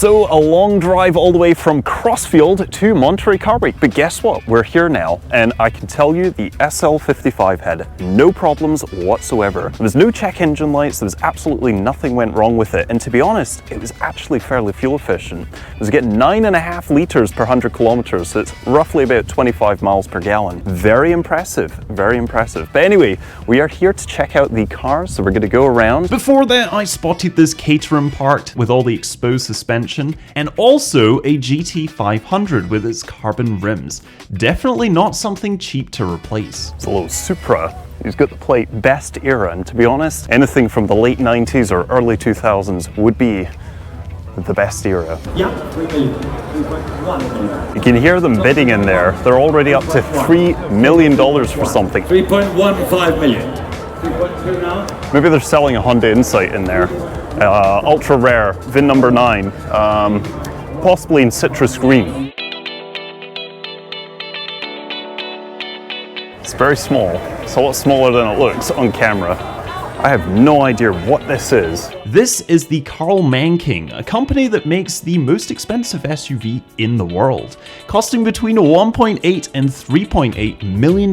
So a long drive all the way from Crossfield to Monterey Car Week, but guess what? We're here now, and I can tell you the SL55 had no problems whatsoever. There was no check engine lights, there was absolutely nothing went wrong with it, and to be honest, it was actually fairly fuel efficient. It was getting 9.5 litres per 100 kilometers, so it's roughly about 25 miles per gallon. Very impressive, very impressive. But anyway, we are here to check out the car, so we're going to go around. Before that, I spotted this Caterham parked with all the exposed suspension, and also a GT500 with its carbon rims. Definitely not something cheap to replace. It's a little Supra. He's got the plate best era, and to be honest, anything from the late 90s or early 2000s would be the best era. Yeah, 3 million. 3.1 million. You can hear them bidding in there. They're already up to $3 million for something. 3.15 million. 3.2 now? Maybe they're selling a Honda Insight in there. Ultra rare, VIN number 9, possibly in citrus green. It's very small. It's a lot smaller than it looks on camera. I have no idea what this is. This is the Carl Manking, a company that makes the most expensive SUV in the world, costing between $1.8 and $3.8 million.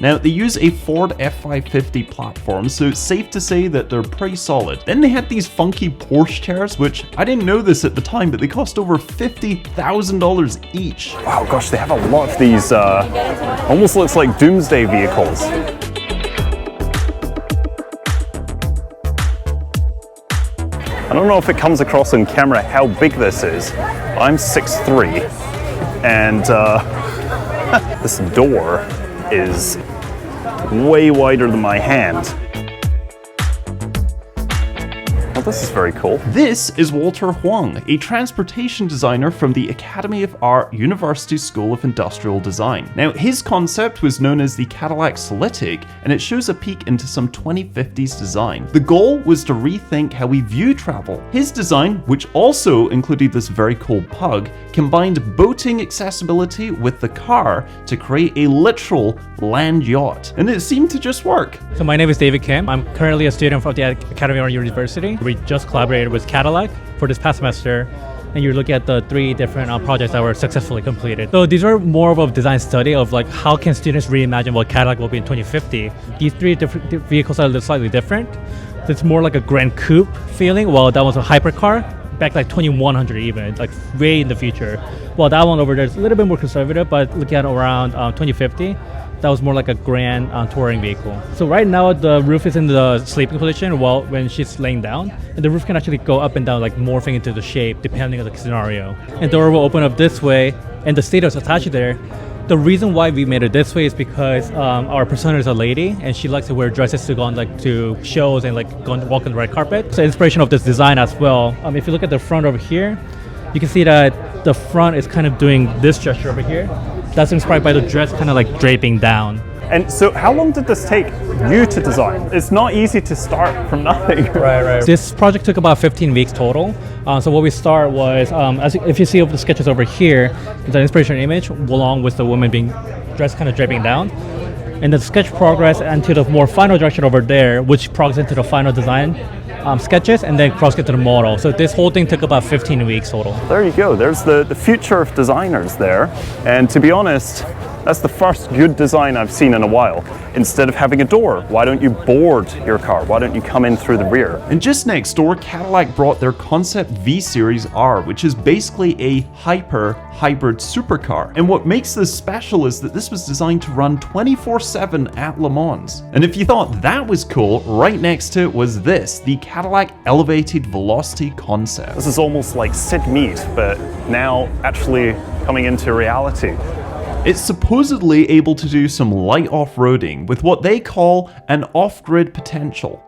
Now, they use a Ford F550 platform, so it's safe to say that they're pretty solid. Then they had these funky Porsche chairs, which I didn't know this at the time, but they cost over $50,000 each. Wow, gosh, they have a lot of these, almost looks like doomsday vehicles. I don't know if it comes across on camera how big this is. I'm 6'3", and this door is way wider than my hand. Well, this is very cool. This is Walter Huang, a transportation designer from the Academy of Art University School of Industrial Design. Now, his concept was known as the Cadillac Celestiq, and it shows a peek into some 2050s design. The goal was to rethink how we view travel. His design, which also included this very cool pug, combined boating accessibility with the car to create a literal land yacht. And it seemed to just work. So my name is David Kim. I'm currently a student from the Academy of Art University. We just collaborated with Cadillac for this past semester, and you're looking at the 3 different projects that were successfully completed. So these are more of a design study of like how can students reimagine what Cadillac will be in 2050. These 3 different vehicles are slightly different. So it's more like a Grand Coupe feeling, while that was a hypercar back like 2100 even, like way in the future. While that one over there is a little bit more conservative, but looking at around 2050, that was more like a grand touring vehicle. So right now the roof is in the sleeping position while when she's laying down, and the roof can actually go up and down, like morphing into the shape depending on the scenario. And the door will open up this way, and the seat is attached there. The reason why we made it this way is because our persona is a lady, and she likes to wear dresses to go on like to shows and like go and walk on the red carpet. So inspiration of this design as well. If you look at the front over here, you can see that the front is kind of doing this gesture over here. That's inspired by the dress kind of like draping down. And so how long did this take you to design? It's not easy to start from nothing. Right. This project took about 15 weeks total. So what we start was, if you see the sketches over here, the inspiration image along with the woman being dressed kind of draping down. And the sketch progress into the more final direction over there, which progresses into the final design sketches, and then cross into the model. So this whole thing took about 15 weeks total. There you go. There's the future of designers there. And to be honest, that's the first good design I've seen in a while. Instead of having a door, why don't you board your car? Why don't you come in through the rear? And just next door, Cadillac brought their concept V-SeriesR, which is basically a hybrid supercar. And what makes this special is that this was designed to run 24/7 at Le Mans. And if you thought that was cool, right next to it was this, the Cadillac Elevated Velocity concept. This is almost like Sid Mead, but now actually coming into reality. It's supposedly able to do some light off-roading with what they call an off-grid potential.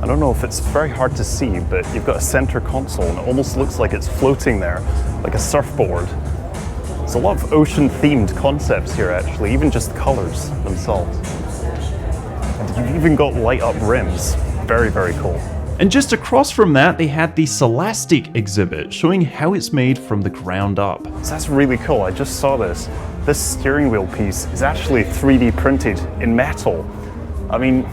I don't know if it's very hard to see, but you've got a center console and it almost looks like it's floating there, like a surfboard. There's a lot of ocean-themed concepts here actually, even just the colors themselves. And you've even got light-up rims. Very, very cool. And just across from that, they had the Solistiq exhibit, showing how it's made from the ground up. So that's really cool. I just saw this. This steering wheel piece is actually 3D printed in metal. I mean,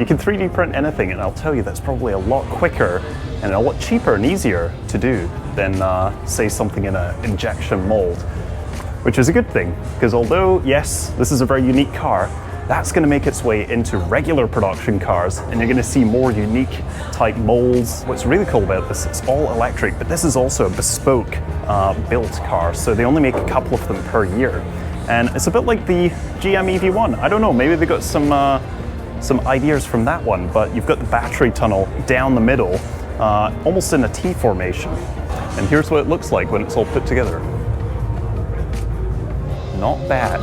You can 3D print anything, and I'll tell you that's probably a lot quicker and a lot cheaper and easier to do than say something in an injection mold, which is a good thing, because although yes, this is a very unique car, that's going to make its way into regular production cars, and you're going to see more unique type molds. What's really cool about this, it's all electric, but this is also a bespoke built car, so they only make a couple of them per year. And it's a bit like the GM EV1. I don't know, maybe they got some ideas from that one, but you've got the battery tunnel down the middle, almost in a T formation. And here's what it looks like when it's all put together. Not bad.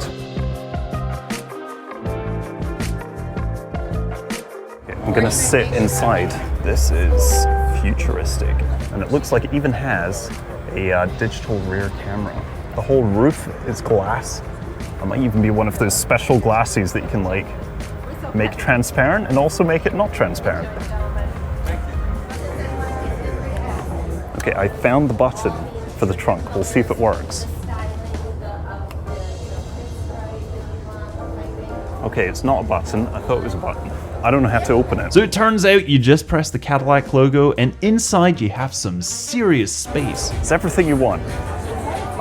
Okay, I'm gonna sit inside. This is futuristic. And it looks like it even has a digital rear camera. The whole roof is glass. It might even be one of those special glasses that you can like make transparent and also make it not transparent. Okay, I found the button for the trunk. We'll see if it works. Okay, it's not a button. I thought it was a button. I don't know how to open it. So it turns out you just press the Cadillac logo, and inside you have some serious space. It's everything you want.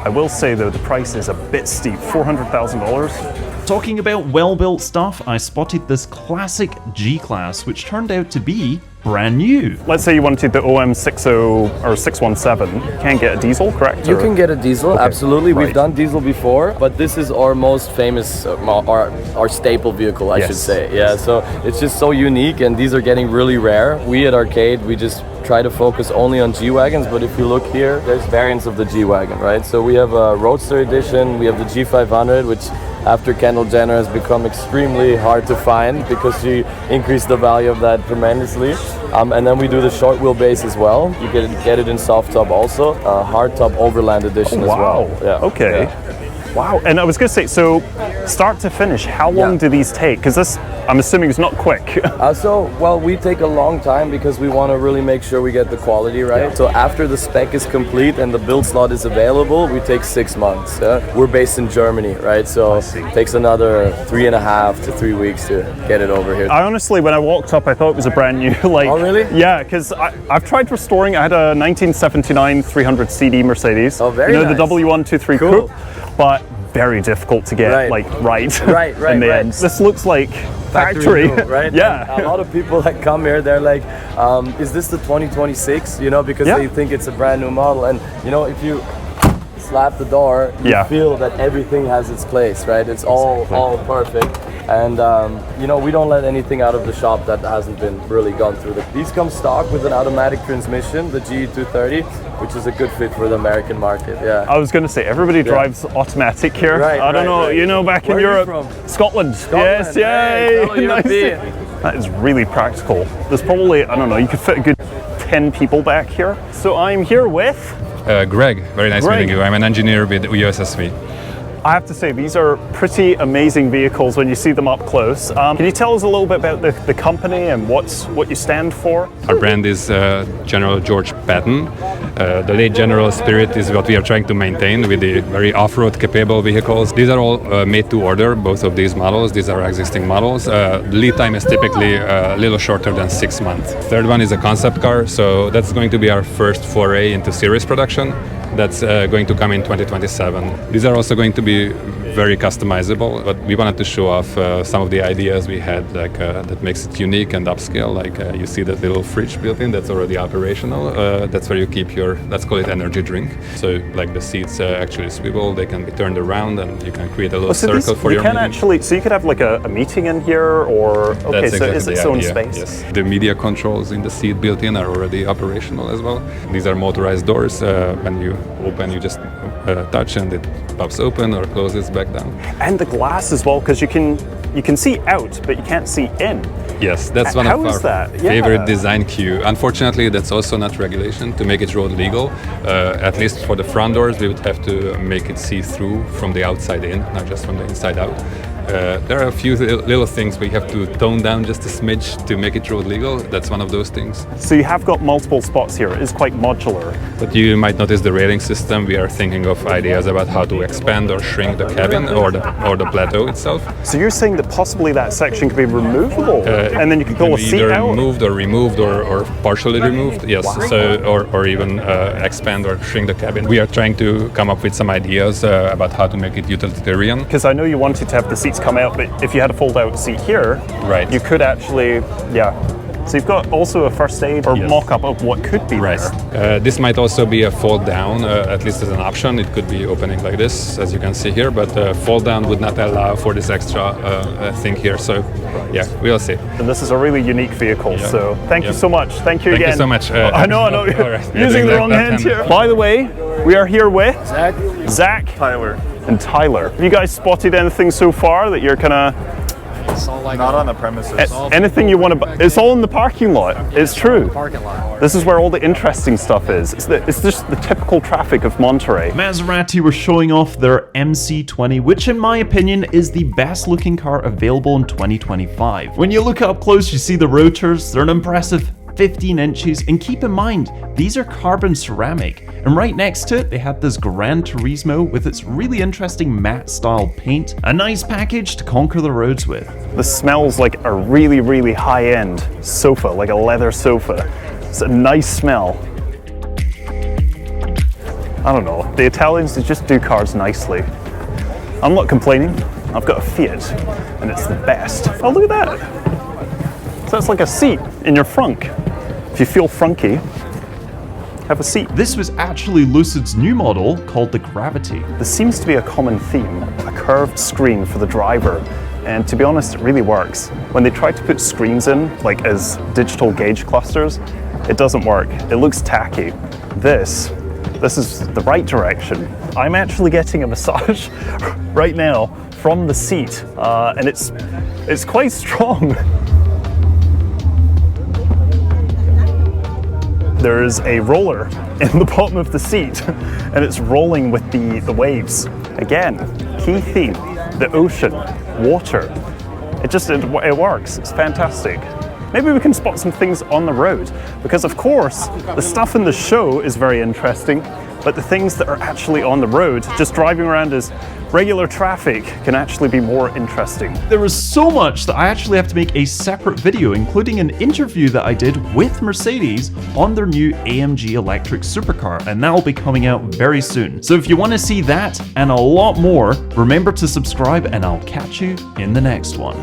I will say though, the price is a bit steep, $400,000. Talking about well-built stuff, I spotted this classic G-Class, which turned out to be brand new. Let's say you wanted the OM60 or 617. You can't get a diesel, correct? You can get a diesel, Okay, absolutely. right. We've done diesel before, but this is our most famous, our staple vehicle, I Yes. should say. Yeah, so it's just so unique, and these are getting really rare. We at Arcade, we just try to focus only on G-Wagons, but if you look here, there's variants of the G-Wagon, right? So we have a Roadster Edition, we have the G500, which after Kendall Jenner has become extremely hard to find because she increased the value of that tremendously. And then we do the short wheelbase as well. You can get it in soft top also, hard top Overland Edition as Wow. well. Yeah. Okay. Yeah. Wow. And I was going to say, so start to finish, how long Yeah. do these take? Because this, I'm assuming, is not quick. Well, we take a long time because we want to really make sure we get the quality right. Yeah. So after the spec is complete and the build slot is available, we take 6 months. We're based in Germany, right? So I see. it takes another 3.5 to 3 weeks to get it over here. I honestly, when I walked up, I thought it was a brand new, like... Oh, really? Yeah, because I've tried restoring, I had a 1979 300 CD Mercedes. Oh, very You know, nice. the W123 Cool. Coupe, but very difficult to get, Right. like, right. Right, in the right. end. This looks like factory. built, right? Yeah. And a lot of people that come here, they're like, is this the 2026? You know, because Yeah. they think it's a brand new model. And, you know, if you slap the door, you Yeah. feel that everything has its place, right? It's all perfect. And, you know, we don't let anything out of the shop that hasn't been really gone through. These come stock with an automatic transmission, the GE230, which is a good fit for the American market, yeah. I was going to say, everybody drives automatic here. Right, I don't know, right. you know, back Where in are you Europe. from? Scotland. Yes, Scotland, yay. hey, fellow European. That is really practical. There's probably, I don't know, you could fit a good 10 people back here. So I'm here with... Greg, very nice Greg. meeting you. I'm an engineer with USSV. I have to say, these are pretty amazing vehicles when you see them up close. Can you tell us a little bit about the company and what you stand for? Our brand is General George Patton. The late General spirit is what we are trying to maintain with the very off-road capable vehicles. These are all made to order, both of these models. These are existing models. The lead time is typically a little shorter than 6 months. Third one is a concept car, so that's going to be our first foray into series production. That's going to come in 2027. These are also going to be very customizable, but we wanted to show off some of the ideas we had, like that makes it unique and upscale. Like you see that little fridge built in that's already operational. That's where you keep your, let's call it energy drink. So like the seats actually swivel, they can be turned around, and you can create a little circle for your meeting. Actually, so you could have like a meeting in here, or okay, That's so exactly is it the its own idea, space? Yes. The media controls in the seat built in are already operational as well. These are motorized doors. When you open, you just touch and it pops open or closes back down. And the glass as well, because you can see out, but you can't see in. Yes, that's one How of is our that? Yeah. favorite design cue. Unfortunately, that's also not regulation to make it road legal. At least for the front doors, we would have to make it see through from the outside in, not just from the inside out. There are a few little things we have to tone down just a smidge to make it road legal. That's one of those things. So you have got multiple spots here. It is quite modular. But you might notice the railing system. We are thinking of ideas about how to expand or shrink the cabin or the plateau itself. So you're saying that possibly that section could be removable, and then you could pull a seat either out? moved or removed or partially removed. Yes. Wow. So or even expand or shrink the cabin. We are trying to come up with some ideas about how to make it utilitarian. Because I know you wanted to have the seats come out, but if you had a fold-out seat here, Right. you could actually, yeah. So you've got also a first aid or Yes. mock-up of what could be Right. there. This might also be a fold down, at least as an option. It could be opening like this, as you can see here, but fold down would not allow for this extra thing here. So yeah, we'll see. And this is a really unique vehicle, Yeah. so thank you Yeah. so much. Thank you Thank again. you so much. I know. All right. Using the wrong hand here. By the way, we are here with Zach, Tyler. and Tyler. Have you guys spotted anything so far that you're kind of Not on the premises. anything you want to buy? It's all in the parking lot. It's true. This is where all the interesting stuff is. It's just the typical traffic of Monterey. Maserati were showing off their MC20, which in my opinion is the best looking car available in 2025. When you look up close, you see the rotors. They're an impressive 15 inches, and keep in mind, these are carbon ceramic. And right next to it, they had this Granturismo with its really interesting matte style paint. A nice package to conquer the roads with. This smells like a really, really high-end sofa, like a leather sofa. It's a nice smell. I don't know, the Italians, they just do cars nicely. I'm not complaining. I've got a Fiat, and it's the best. Oh, look at that. So that's like a seat in your frunk. If you feel frunky, have a seat. This was actually Lucid's new model called the Gravity. There seems to be a common theme, a curved screen for the driver. And to be honest, it really works. When they try to put screens in, like as digital gauge clusters, it doesn't work. It looks tacky. This is the right direction. I'm actually getting a massage right now from the seat, and it's quite strong. There's a roller in the bottom of the seat, and it's rolling with the waves. Again, key theme, the ocean, water. It works, it's fantastic. Maybe we can spot some things on the road, because of course, the stuff in the show is very interesting, but the things that are actually on the road, just driving around as regular traffic, can actually be more interesting. There was so much that I actually have to make a separate video, including an interview that I did with Mercedes on their new AMG electric supercar, and that will be coming out very soon. So if you want to see that and a lot more, remember to subscribe, and I'll catch you in the next one.